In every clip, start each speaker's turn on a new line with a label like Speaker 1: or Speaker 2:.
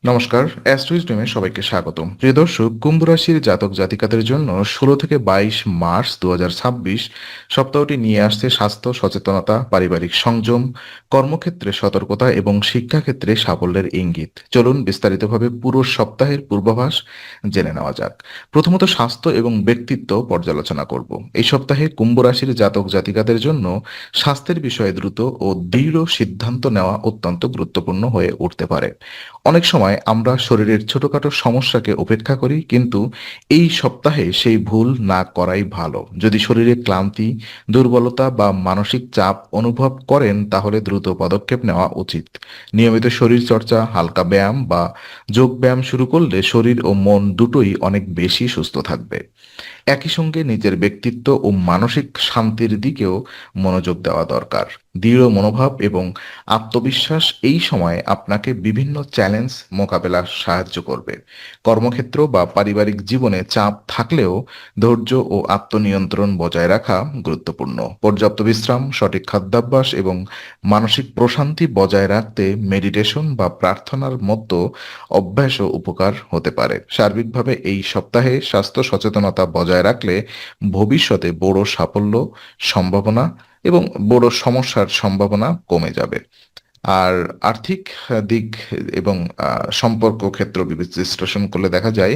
Speaker 1: নমস্কার, অ্যাস্ট্রোইজডমে সবাইকে স্বাগতম। প্রিয় দর্শক, কুম্ভ রাশির জাতক জাতিকাদের জন্য ১৬ থেকে ২২ মার্চ ২০২৬ সপ্তাহটি নিয়ে আসছে স্বাস্থ্য সচেতনতা, পারিবারিক সংযম, কর্মক্ষেত্রে সতর্কতা এবং শিক্ষাক্ষেত্রে সাফল্যের ইঙ্গিত। চলুন বিস্তারিতভাবে পুরো সপ্তাহের পূর্বাভাস জেনে নেওয়া যাক। প্রথমত স্বাস্থ্য এবং ব্যক্তিত্ব পর্যালোচনা করব। এই সপ্তাহে কুম্ভ রাশির জাতক জাতিকাদের জন্য স্বাস্থ্যের বিষয়ে দ্রুত ও দৃঢ় সিদ্ধান্ত নেওয়া অত্যন্ত গুরুত্বপূর্ণ হয়ে উঠতে পারে। অনেক সময় আমরা শরীরের ছোটখাটো সমস্যাকে উপেক্ষা করি, কিন্তু এই সপ্তাহে সেই ভুল না করাই ভালো। যদি শরীরে ক্লান্তি, দুর্বলতা বা মানসিক চাপ অনুভব করেন, তাহলে দ্রুত পদক্ষেপ নেওয়া উচিত। নিয়মিত শরীর চর্চা, হালকা ব্যায়াম বা যোগ ব্যায়াম শুরু করলে শরীর ও মন দুটোই অনেক বেশি সুস্থ থাকবে। একই সঙ্গে নিজের ব্যক্তিত্ব ও মানসিক শান্তির দিকেও মনোযোগ দেওয়া দরকার। দৃঢ় মনোভাব এবং আত্মবিশ্বাস এই সময় আপনাকে বিভিন্ন চ্যালেঞ্জ মোকাবেলায় সাহায্য করবে। কর্মক্ষেত্র বা পারিবারিক জীবনে চাপ থাকলেও ধৈর্য ও আত্মনিয়ন্ত্রণ বজায় রাখা গুরুত্বপূর্ণ। পর্যাপ্ত বিশ্রাম, সঠিক খাদ্যাভ্যাস এবং মানসিক প্রশান্তি বজায় রাখতে মেডিটেশন বা প্রার্থনার মতো অভ্যাসও উপকার হতে পারে। সার্বিকভাবে এই সপ্তাহে স্বাস্থ্য সচেতনতা বজায় রাখলে ভবিষ্যতে বড় সাফল্য সম্ভাবনা এবং বড় সমস্যার সম্ভাবনা কমে যাবে। আর আর্থিক দিক এবং সম্পর্ক ক্ষেত্র বিশ্লেষণ করলে দেখা যায়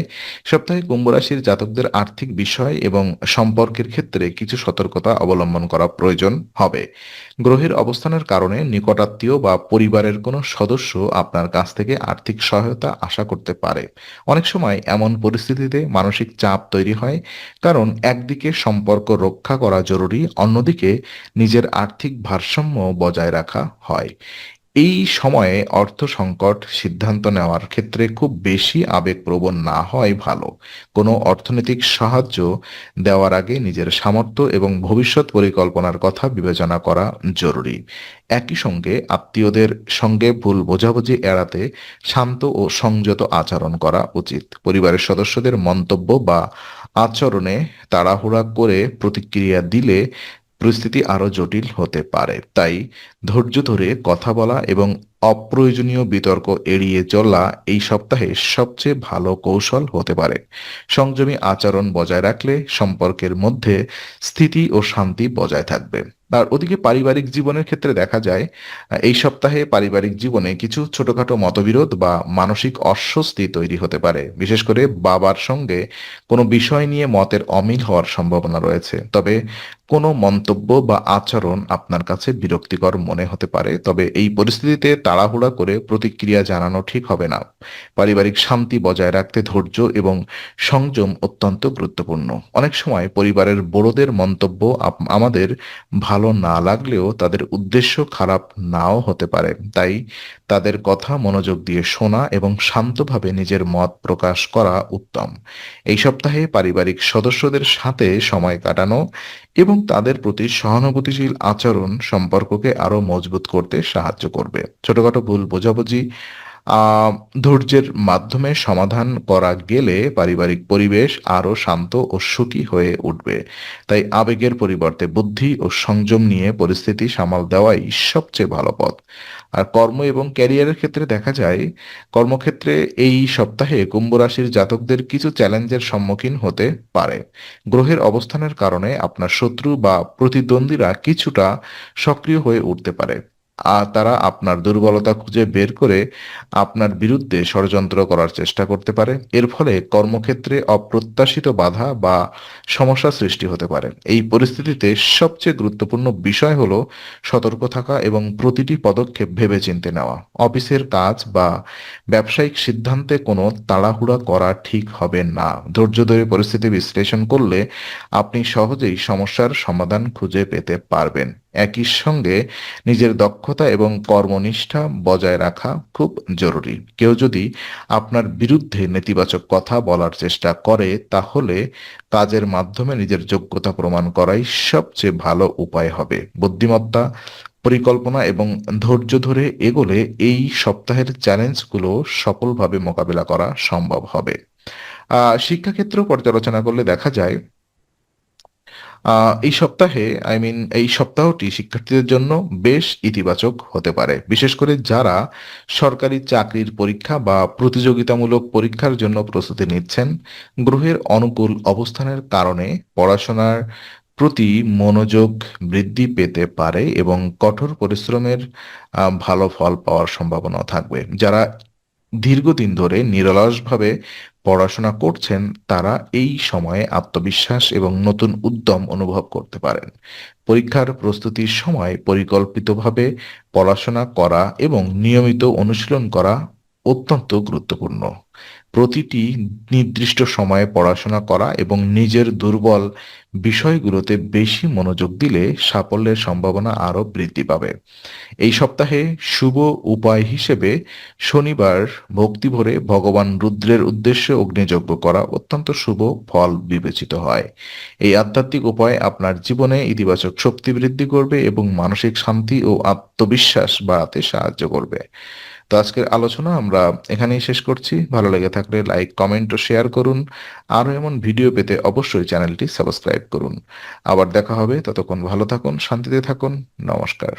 Speaker 1: সপ্তাহে কুম্ভ রাশির জাতকদের আর্থিক বিষয় এবং সম্পর্কের ক্ষেত্রে কিছু সতর্কতা অবলম্বন করা প্রয়োজন হবে। গ্রহের অবস্থানের কারণে নিকটাত্মীয় বা পরিবারের কোনো সদস্য আপনার কাছ থেকে আর্থিক সহায়তা আশা করতে পারে। অনেক সময় এমন পরিস্থিতিতে মানসিক চাপ তৈরি হয়, কারণ একদিকে সম্পর্ক রক্ষা করা জরুরি, অন্যদিকে নিজের আর্থিক ভারসাম্য বজায় রাখা হয়। এই সময়ে অর্থ সংকট সিদ্ধান্ত নেওয়ার ক্ষেত্রে খুব বেশি আবেগপ্রবণ না হওয়াই ভালো। কোনো অর্থনৈতিক সাহায্য দেওয়ার আগে নিজের সামর্থ্য এবং ভবিষ্যৎ পরিকল্পনার কথা বিবেচনা করা জরুরি। একই সঙ্গে আত্মীয়দের সঙ্গে ভুল বোঝাবুঝি এড়াতে শান্ত ও সংযত আচরণ করা উচিত। পরিবারের সদস্যদের মন্তব্য বা আচরণে তাড়াহুড়া করে প্রতিক্রিয়া দিলে পরিস্থিতি আরো জটিল হতে পারে। তাই ধৈর্য ধরে কথা বলা এবং অপ্রয়োজনীয় বিতর্ক এড়িয়ে চলা এই সপ্তাহে সবচেয়ে ভালো কৌশল হতে পারে। সংযমী আচরণ বজায় রাখলে সম্পর্কের মধ্যে স্থিতি ও শান্তি বজায় থাকবে। আর ওদিকে পারিবারিক জীবনের ক্ষেত্রে দেখা যায় এই সপ্তাহে পারিবারিক জীবনে কিছু ছোটখাটো মতবিরোধ বা মানসিক অস্বস্তি তৈরি হতে পারে। বিশেষ করে বাবার সঙ্গে কোনো বিষয় নিয়ে মতের অমিল হওয়ার সম্ভাবনা রয়েছে। তবে কোনো মন্তব্য বা আচরণ আপনার কাছে বিরক্তিকর মনে হতে পারে, তবে এই পরিস্থিতিতে তাড়াহুড়া করে প্রতিক্রিয়া জানানো ঠিক হবে না। পারিবারিক শান্তি বজায় রাখতে ধৈর্য এবং সংযম অত্যন্ত গুরুত্বপূর্ণ। অনেক সময় পরিবারের বড়দের মন্তব্য আমাদের ভালো না লাগলেও তাদের উদ্দেশ্য খারাপ নাও হতে পারে। তাই তাদের কথা মনোযোগ দিয়ে শোনা এবং শান্তভাবে নিজের মত প্রকাশ করা উত্তম। এই সপ্তাহে পারিবারিক সদস্যদের সাথে সময় কাটানো এবং তাদের প্রতি সহানুভূতিশীল আচরণ সম্পর্ককে আরো মজবুত করতে সাহায্য করবে। ছোটখাটো ভুল বোঝাবুঝি আহ ধৈর্যের মাধ্যমে সমাধান করা গেলে পারিবারিক পরিবেশ আরো শান্ত ও সুখী হয়ে উঠবে। তাই আবেগের পরিবর্তে বুদ্ধি ও সংযম নিয়ে পরিস্থিতি সামাল দেওয়াই সবচেয়ে ভালো পথ। আর কর্ম এবং ক্যারিয়ারের ক্ষেত্রে দেখা যায় কর্মক্ষেত্রে এই সপ্তাহে কুম্ভ রাশির জাতকদের কিছু চ্যালেঞ্জের সম্মুখীন হতে পারে। গ্রহের অবস্থানের কারণে আপনার শত্রু বা প্রতিদ্বন্দ্বীরা কিছুটা সক্রিয় হয়ে উঠতে পারে। আর তারা আপনার দুর্বলতা খুঁজে বের করে আপনার বিরুদ্ধে ষড়যন্ত্র করার চেষ্টা করতে পারে। এর ফলে কর্মক্ষেত্রে অপ্রত্যাশিত বাধা বা সমস্যা সৃষ্টি হতে পারে। এই পরিস্থিতিতে সবচেয়ে গুরুত্বপূর্ণ বিষয় হলো সতর্ক থাকা এবং প্রতিটি পদক্ষেপ ভেবেচিন্তে নেওয়া। অফিসের কাজ বা ব্যবসায়িক সিদ্ধান্তে কোনো তাড়াহুড়া করা ঠিক হবে না। ধৈর্য ধরে পরিস্থিতি বিশ্লেষণ করলে আপনি সহজেই সমস্যার সমাধান খুঁজে পেতে পারবেন। একই সঙ্গে নিজের দক্ষতা এবং কর্মনিষ্ঠা বজায় রাখা খুব জরুরি। কেউ যদি আপনার বিরুদ্ধে নেতিবাচক কথা বলার চেষ্টা করে, তাহলে কাজের মাধ্যমে নিজের যোগ্যতা প্রমাণ করাই সবচেয়ে ভালো উপায় হবে। বুদ্ধিমত্তা, পরিকল্পনা এবং ধৈর্য ধরে এগোলে এই সপ্তাহের চ্যালেঞ্জগুলো সফলভাবে মোকাবিলা করা সম্ভব হবে। শিক্ষাক্ষেত্র পর্যালোচনা করলে দেখা যায় এই সপ্তাহে এই সপ্তাহটি শিক্ষার্থীদের জন্য বেশ ইতিবাচক হতে পারে। বিশেষ করে যারা সরকারি চাকরির পরীক্ষা বা প্রতিযোগিতামূলক পরীক্ষার জন্য প্রস্তুতি নিচ্ছেন। গ্রহের অনুকূল অবস্থানের কারণে পড়াশোনার প্রতি মনোযোগ বৃদ্ধি পেতে পারে এবং কঠোর পরিশ্রমের ভালো ফল পাওয়ার সম্ভাবনাও থাকবে। যারা দীর্ঘদিন ধরে নিরলসভাবে পড়াশোনা করছেন, তারা এই সময়ে আত্মবিশ্বাস এবং নতুন উদ্যম অনুভব করতে পারেন। পরীক্ষার প্রস্তুতির সময় পরিকল্পিতভাবে পড়াশোনা করা এবং নিয়মিত অনুশীলন করা অত্যন্ত গুরুত্বপূর্ণ। প্রতিটি নির্দিষ্ট সময়ে পড়াশোনা করা এবং নিজের দুর্বল বিষয়গুলোতে বেশি মনোযোগ দিলে সাফল্যের সম্ভাবনা আরও বৃদ্ধি পাবে। এই সপ্তাহে শুভ উপায় হিসেবে শনিবার ভক্তি ভরে ভগবান রুদ্রের উদ্দেশ্যে অগ্নিযজ্ঞ করা অত্যন্ত শুভ ফল বিবেচিত হয়। এই আধ্যাত্মিক উপায় আপনার জীবনে ইতিবাচক শক্তি বৃদ্ধি করবে এবং মানসিক শান্তি ও আত্মবিশ্বাস বাড়াতে সাহায্য করবে। তো আজকের আলোচনা আমরা এখানেই শেষ করছি। ভালো লেগে থাকলে লাইক, কমেন্ট ও শেয়ার করুন। আরও এমন ভিডিও পেতে অবশ্যই চ্যানেলটি সাবস্ক্রাইব করুন। আবার দেখা হবে, ততক্ষণ ভালো থাকুন, শান্তিতে থাকুন। নমস্কার।